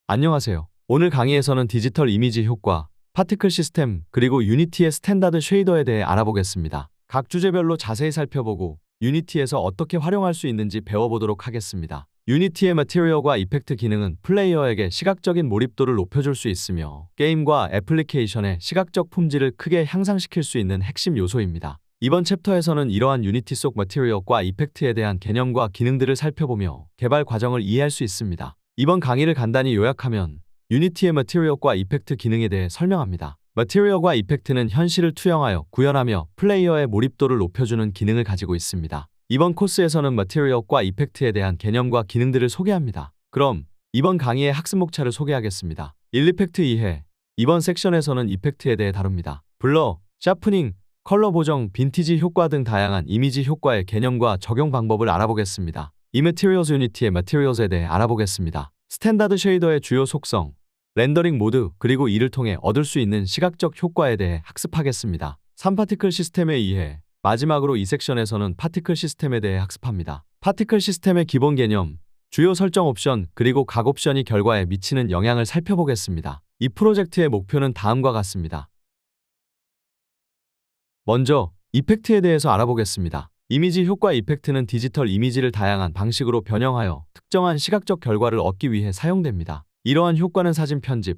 안녕하세요. 오늘 강의에서는 디지털 이미지 효과, 파티클 시스템, 그리고 유니티의 스탠다드 쉐이더에 대해 알아보겠습니다. 각 주제별로 자세히 살펴보고 유니티에서 어떻게 활용할 수 있는지 배워보도록 하겠습니다. 유니티의 매티리얼과 이펙트 기능은 플레이어에게 시각적인 몰입도를 높여줄 수 있으며 게임과 애플리케이션의 시각적 품질을 크게 향상시킬 수 있는 핵심 요소입니다. 이번 챕터에서는 이러한 유니티 속 매티리얼과 이펙트에 대한 개념과 기능들을 살펴보며 개발 과정을 이해할 수 있습니다. 이번 강의를 간단히 요약하면 유니티의 매티리얼과 이펙트 기능에 대해 설명합니다. 매티리얼과 이펙트는 현실을 투영하여 구현하며 플레이어의 몰입도를 높여주는 기능을 가지고 있습니다. 이번 코스에서는 매티리얼과 이펙트에 대한 개념과 기능들을 소개합니다. 그럼 이번 강의의 학습 목차를 소개하겠습니다. 1. 이펙트 이해. 이번 섹션에서는 이펙트에 대해 다룹니다. 블러, 샤프닝, 컬러 보정, 빈티지 효과 등 다양한 이미지 효과의 개념과 적용 방법을 알아보겠습니다. 이 매티리얼즈 유니티의 매티리얼즈에 대해 알아보겠습니다. 스탠다드 쉐이더의 주요 속성, 렌더링 모드, 그리고 이를 통해 얻을 수 있는 시각적 효과에 대해 학습하겠습니다. 3. 파티클 시스템의 이해. 마지막으로 이 섹션에서는 파티클 시스템에 대해 학습합니다. 파티클 시스템의 기본 개념, 주요 설정 옵션, 그리고 각 옵션이 결과에 미치는 영향을 살펴보겠습니다. 이 프로젝트의 목표는 다음과 같습니다. 먼저, 이펙트에 대해서 알아보겠습니다. 이미지 효과 이펙트는 디지털 이미지를 다양한 방식으로 변형하여 특정한 시각적 결과를 얻기 위해 사용됩니다. 이러한 효과는 사진 편집,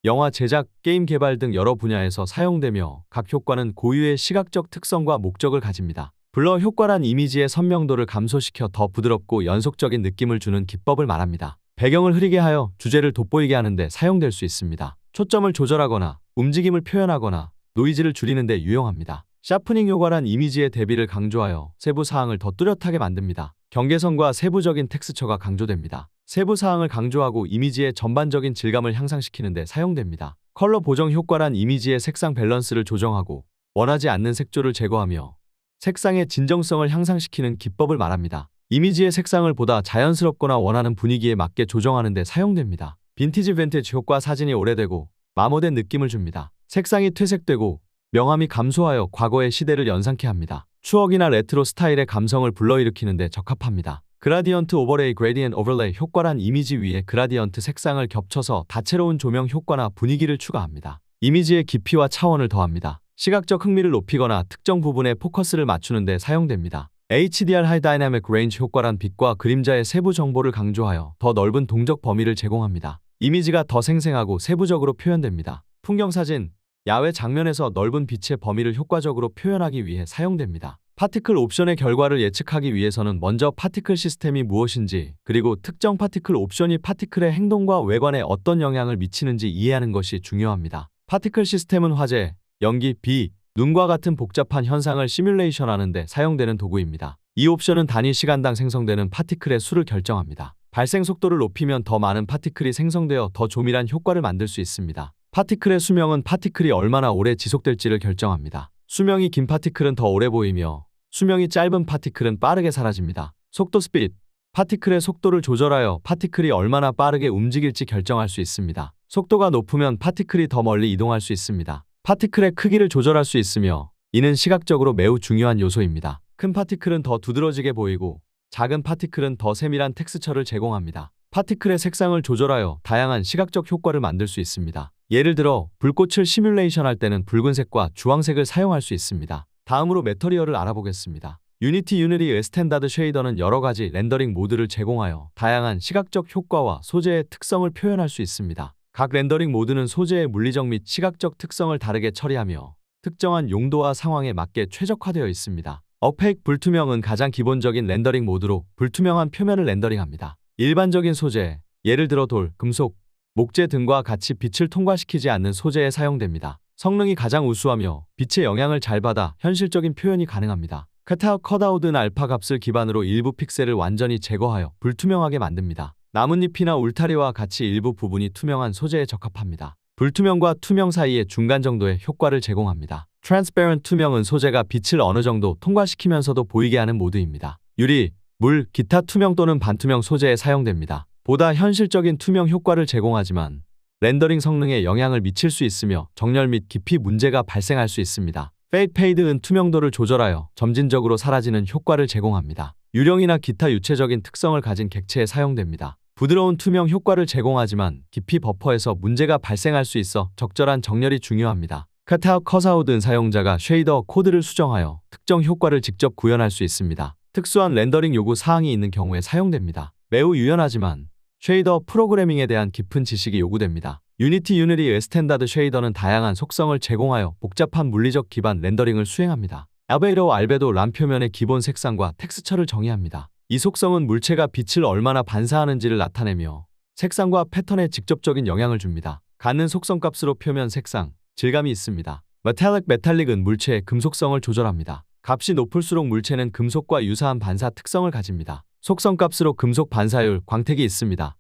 영화 제작, 게임 개발 등 여러 분야에서 사용되며 각 효과는 고유의 시각적 특성과 목적을 가집니다. 블러 효과란 이미지의 선명도를 감소시켜 더 부드럽고 연속적인 느낌을 주는 기법을 말합니다. 배경을 흐리게 하여 주제를 돋보이게 하는 데 사용될 수 있습니다. 초점을 조절하거나 움직임을 표현하거나 노이즈를 줄이는 데 유용합니다. 샤프닝 효과란 이미지의 대비를 강조하여 세부 사항을 더 뚜렷하게 만듭니다. 경계선과 세부적인 텍스처가 강조됩니다. 세부 사항을 강조하고 이미지의 전반적인 질감을 향상시키는 데 사용됩니다. 컬러 보정 효과란 이미지의 색상 밸런스를 조정하고 원하지 않는 색조를 제거하며 색상의 진정성을 향상시키는 기법을 말합니다. 이미지의 색상을 보다 자연스럽거나 원하는 분위기에 맞게 조정하는 데 사용됩니다. 빈티지 빈티지 효과 사진이 오래되고 마모된 느낌을 줍니다. 색상이 퇴색되고 명암이 감소하여 과거의 시대를 연상케 합니다. 추억이나 레트로 스타일의 감성을 불러일으키는 데 적합합니다. 그라디언트 오버레이 그레디언트 오버레이 효과란 이미지 위에 그라디언트 색상을 겹쳐서 다채로운 조명 효과나 분위기를 추가합니다. 이미지의 깊이와 차원을 더합니다. 시각적 흥미를 높이거나 특정 부분에 포커스를 맞추는 데 사용됩니다. HDR 하이 다이나믹 레인지 효과란 빛과 그림자의 세부 정보를 강조하여 더 넓은 동적 범위를 제공합니다. 이미지가 더 생생하고 세부적으로 표현됩니다. 풍경사진, 야외 장면에서 넓은 빛의 범위를 효과적으로 표현하기 위해 사용됩니다. 파티클 옵션의 결과를 예측하기 위해서는 먼저 파티클 시스템이 무엇인지, 그리고 특정 파티클 옵션이 파티클의 행동과 외관에 어떤 영향을 미치는지 이해하는 것이 중요합니다. 파티클 시스템은 화재, 연기, 비, 눈과 같은 복잡한 현상을 시뮬레이션하는 데 사용되는 도구입니다. 이 옵션은 단위 시간당 생성되는 파티클의 수를 결정합니다. 발생 속도를 높이면 더 많은 파티클이 생성되어 더 조밀한 효과를 만들 수 있습니다. 파티클의 수명은 파티클이 얼마나 오래 지속될지를 결정합니다. 수명이 긴 파티클은 더 오래 보이며 수명이 짧은 파티클은 빠르게 사라집니다. 속도 스피드. 파티클의 속도를 조절하여 파티클이 얼마나 빠르게 움직일지 결정할 수 있습니다. 속도가 높으면 파티클이 더 멀리 이동할 수 있습니다. 파티클의 크기를 조절할 수 있으며 이는 시각적으로 매우 중요한 요소입니다. 큰 파티클은 더 두드러지게 보이고 작은 파티클은 더 세밀한 텍스처를 제공합니다. 파티클의 색상을 조절하여 다양한 시각적 효과를 만들 수 있습니다. 예를 들어 불꽃을 시뮬레이션 할 때는 붉은색과 주황색을 사용할 수 있습니다. 다음으로 매터리얼을 알아보겠습니다. 유니티의 스탠다드 쉐이더는 여러 가지 렌더링 모드를 제공하여 다양한 시각적 효과와 소재의 특성을 표현할 수 있습니다. 각 렌더링 모드는 소재의 물리적 및 시각적 특성을 다르게 처리하며 특정한 용도와 상황에 맞게 최적화되어 있습니다. 어페이크 불투명은 가장 기본적인 렌더링 모드로 불투명한 표면을 렌더링합니다. 일반적인 소재, 예를 들어 돌, 금속, 목재 등과 같이 빛을 통과시키지 않는 소재에 사용됩니다. 성능이 가장 우수하며 빛의 영향을 잘 받아 현실적인 표현이 가능합니다. 컷아웃은 알파 값을 기반으로 일부 픽셀을 완전히 제거하여 불투명하게 만듭니다. 나뭇잎이나 울타리와 같이 일부 부분이 투명한 소재에 적합합니다. 불투명과 투명 사이의 중간 정도의 효과를 제공합니다. 트랜스페런트 투명은 소재가 빛을 어느 정도 통과시키면서도 보이게 하는 모드입니다. 유리, 물, 기타 투명 또는 반투명 소재에 사용됩니다. 보다 현실적인 투명 효과를 제공하지만 렌더링 성능에 영향을 미칠 수 있으며 정렬 및 깊이 문제가 발생할 수 있습니다. 페이드은 투명도를 조절하여 점진적으로 사라지는 효과를 제공합니다. 유령이나 기타 유체적인 특성을 가진 객체에 사용됩니다. 부드러운 투명 효과를 제공하지만 깊이 버퍼에서 문제가 발생할 수 있어 적절한 정렬이 중요합니다. 카타웃 컷아웃은 사용자가 쉐이더 코드를 수정하여 특정 효과를 직접 구현할 수 있습니다. 특수한 렌더링 요구 사항이 있는 경우에 사용됩니다. 매우 유연하지만 쉐이더 프로그래밍에 대한 깊은 지식이 요구됩니다. 유니티 유니티의 스탠다드 쉐이더는 다양한 속성을 제공하여 복잡한 물리적 기반 렌더링을 수행합니다. 알베도 람 표면의 기본 색상과 텍스처를 정의합니다. 이 속성은 물체가 빛을 얼마나 반사하는지를 나타내며 색상과 패턴에 직접적인 영향을 줍니다. 갖는 속성값으로 표면 색상, 질감이 있습니다. 메탈릭은 물체의 금속성을 조절합니다. 값이 높을수록 물체는 금속과 유사한 반사 특성을 가집니다. 속성값으로 금속 반사율, 광택이 있습니다.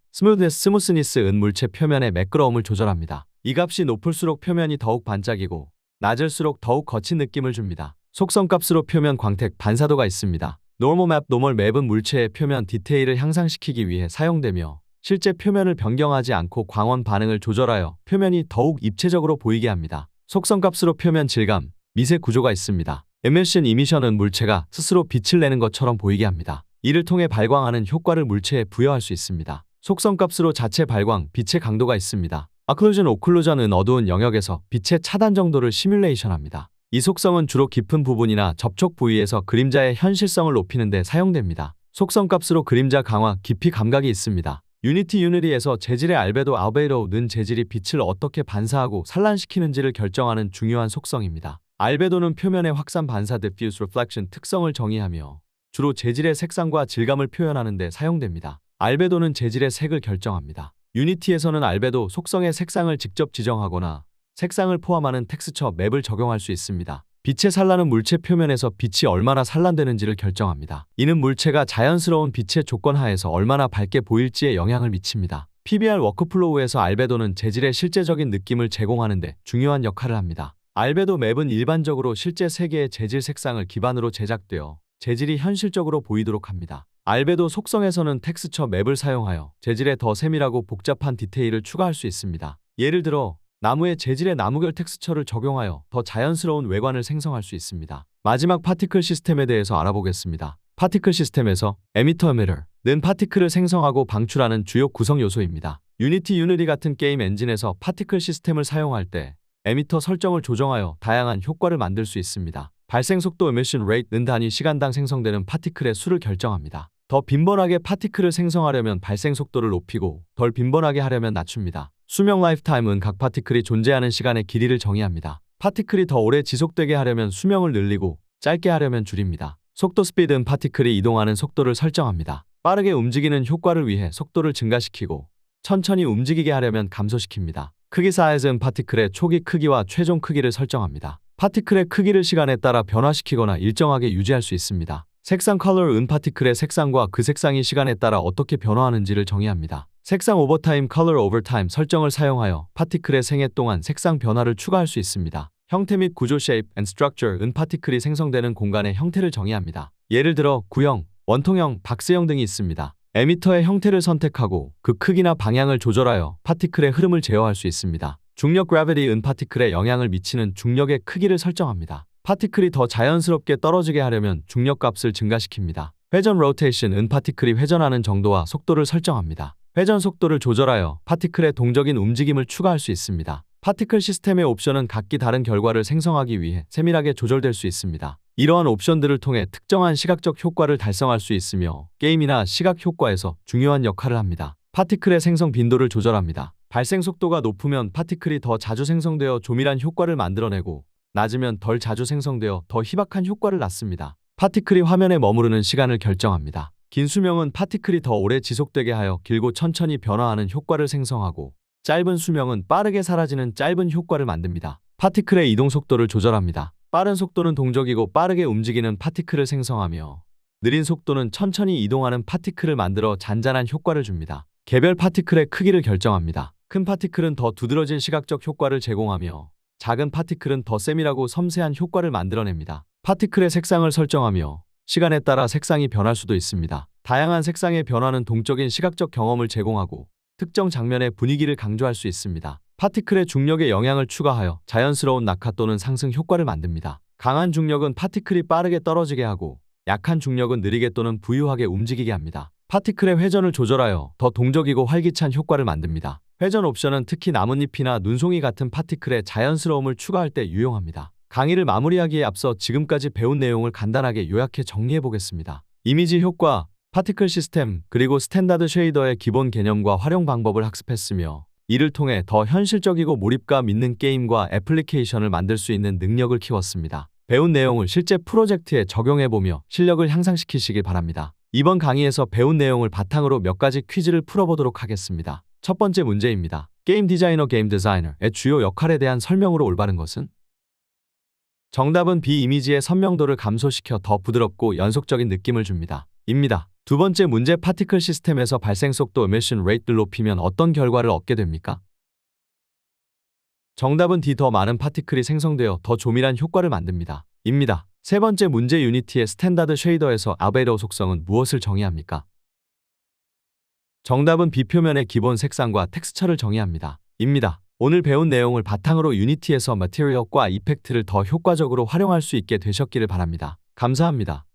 스무스니스은 물체 표면의 매끄러움을 조절합니다. 이 값이 높을수록 표면이 더욱 반짝이고 낮을수록 더욱 거친 느낌을 줍니다. 속성값으로 표면 광택, 반사도가 있습니다. 노멀 맵은 물체의 표면 디테일을 향상시키기 위해 사용되며 실제 표면을 변경하지 않고 광원 반응을 조절하여 표면이 더욱 입체적으로 보이게 합니다. 속성값으로 표면 질감, 미세 구조가 있습니다. 이미션은 물체가 스스로 빛을 내는 것처럼 보이게 합니다. 이를 통해 발광하는 효과를 물체에 부여할 수 있습니다. 속성값으로 자체 발광, 빛의 강도가 있습니다. 오클루전은 어두운 영역에서 빛의 차단 정도를 시뮬레이션합니다. 이 속성은 주로 깊은 부분이나 접촉 부위에서 그림자의 현실성을 높이는 데 사용됩니다. 속성값으로 그림자 강화, 깊이 감각이 있습니다. 유니티에서 재질의 알베도는 재질이 빛을 어떻게 반사하고 산란시키는지를 결정하는 중요한 속성입니다. 알베도는 표면의 확산 반사 diffuse reflection 특성을 정의하며 주로 재질의 색상과 질감을 표현하는 데 사용됩니다. 알베도는 재질의 색을 결정합니다. 유니티에서는 알베도 속성의 색상을 직접 지정하거나 색상을 포함하는 텍스처 맵을 적용할 수 있습니다. 빛의 산란은 물체 표면에서 빛이 얼마나 산란되는지를 결정합니다. 이는 물체가 자연스러운 빛의 조건 하에서 얼마나 밝게 보일지에 영향을 미칩니다. PBR 워크플로우에서 알베도는 재질의 실제적인 느낌을 제공하는 데 중요한 역할을 합니다. 알베도 맵은 일반적으로 실제 세계의 재질 색상을 기반으로 제작되어 재질이 현실적으로 보이도록 합니다. 알베도 속성에서는 텍스처 맵을 사용하여 재질에 더 세밀하고 복잡한 디테일을 추가할 수 있습니다. 예를 들어 나무의 재질의 나무결 텍스처를 적용하여 더 자연스러운 외관을 생성할 수 있습니다. 마지막 파티클 시스템에 대해서 알아보겠습니다. 파티클 시스템에서 에미터는 파티클을 생성하고 방출하는 주요 구성 요소입니다. 유니티 같은 게임 엔진에서 파티클 시스템을 사용할 때 에미터 설정을 조정하여 다양한 효과를 만들 수 있습니다. 발생 속도 emission rate는 단위 시간당 생성되는 파티클의 수를 결정합니다. 더 빈번하게 파티클을 생성하려면 발생 속도를 높이고 덜 빈번하게 하려면 낮춥니다. 수명 라이프타임은 각 파티클이 존재하는 시간의 길이를 정의합니다. 파티클이 더 오래 지속되게 하려면 수명을 늘리고 짧게 하려면 줄입니다. 속도 스피드는 파티클이 이동하는 속도를 설정합니다. 빠르게 움직이는 효과를 위해 속도를 증가시키고 천천히 움직이게 하려면 감소시킵니다. 크기 사이즈는 파티클의 초기 크기와 최종 크기를 설정합니다. 파티클의 크기를 시간에 따라 변화시키거나 일정하게 유지할 수 있습니다. 색상 컬러는 파티클의 색상과 그 색상이 시간에 따라 어떻게 변화하는지를 정의합니다. 색상 오버타임 컬러 오버타임 설정을 사용하여 파티클의 생애 동안 색상 변화를 추가할 수 있습니다. 형태 및 구조 shape and structure은 파티클이 생성되는 공간의 형태를 정의합니다. 예를 들어 구형, 원통형, 박스형 등이 있습니다. 에미터의 형태를 선택하고 그 크기나 방향을 조절하여 파티클의 흐름을 제어할 수 있습니다. 중력 gravity은 파티클에 영향을 미치는 중력의 크기를 설정합니다. 파티클이 더 자연스럽게 떨어지게 하려면 중력값을 증가시킵니다. 회전 rotation은 파티클이 회전하는 정도와 속도를 설정합니다. 회전 속도를 조절하여 파티클의 동적인 움직임을 추가할 수 있습니다. 파티클 시스템의 옵션은 각기 다른 결과를 생성하기 위해 세밀하게 조절될 수 있습니다. 이러한 옵션들을 통해 특정한 시각적 효과를 달성할 수 있으며 게임이나 시각 효과에서 중요한 역할을 합니다. 파티클의 생성 빈도를 조절합니다. 발생 속도가 높으면 파티클이 더 자주 생성되어 조밀한 효과를 만들어내고 낮으면 덜 자주 생성되어 더 희박한 효과를 낳습니다. 파티클이 화면에 머무르는 시간을 결정합니다. 긴 수명은 파티클이 더 오래 지속되게 하여 길고 천천히 변화하는 효과를 생성하고 짧은 수명은 빠르게 사라지는 짧은 효과를 만듭니다. 파티클의 이동 속도를 조절합니다. 빠른 속도는 동적이고 빠르게 움직이는 파티클을 생성하며 느린 속도는 천천히 이동하는 파티클을 만들어 잔잔한 효과를 줍니다. 개별 파티클의 크기를 결정합니다. 큰 파티클은 더 두드러진 시각적 효과를 제공하며 작은 파티클은 더 세밀하고 섬세한 효과를 만들어냅니다. 파티클의 색상을 설정하며 시간에 따라 색상이 변할 수도 있습니다. 다양한 색상의 변화는 동적인 시각적 경험을 제공하고 특정 장면의 분위기를 강조할 수 있습니다. 파티클의 중력에 영향을 추가하여 자연스러운 낙하 또는 상승 효과를 만듭니다. 강한 중력은 파티클이 빠르게 떨어지게 하고 약한 중력은 느리게 또는 부유하게 움직이게 합니다. 파티클의 회전을 조절하여 더 동적이고 활기찬 효과를 만듭니다. 회전 옵션은 특히 나뭇잎이나 눈송이 같은 파티클의 자연스러움을 추가할 때 유용합니다. 강의를 마무리하기에 앞서 지금까지 배운 내용을 간단하게 요약해 정리해 보겠습니다. 이미지 효과, 파티클 시스템, 그리고 스탠다드 쉐이더의 기본 개념과 활용 방법을 학습했으며 이를 통해 더 현실적이고 몰입감 있는 게임과 애플리케이션을 만들 수 있는 능력을 키웠습니다. 배운 내용을 실제 프로젝트에 적용해보며 실력을 향상시키시길 바랍니다. 이번 강의에서 배운 내용을 바탕으로 몇 가지 퀴즈를 풀어보도록 하겠습니다. 첫 번째 문제입니다. 게임 디자이너, 게임 디자이너의 주요 역할에 대한 설명으로 올바른 것은? 정답은 B. 이미지의 선명도를 감소시켜 더 부드럽고 연속적인 느낌을 줍니다. 입니다. 두 번째 문제, 파티클 시스템에서 발생 속도 emission rate를 높이면 어떤 결과를 얻게 됩니까? 정답은 D. 더 많은 파티클이 생성되어 더 조밀한 효과를 만듭니다. 입니다. 세 번째 문제, 유니티의 스탠다드 쉐이더에서 아베이로 속성은 무엇을 정의합니까? 정답은 B. 표면의 기본 색상과 텍스처를 정의합니다. 입니다. 오늘 배운 내용을 바탕으로 유니티에서 머티리얼과 이펙트를 더 효과적으로 활용할 수 있게 되셨기를 바랍니다. 감사합니다.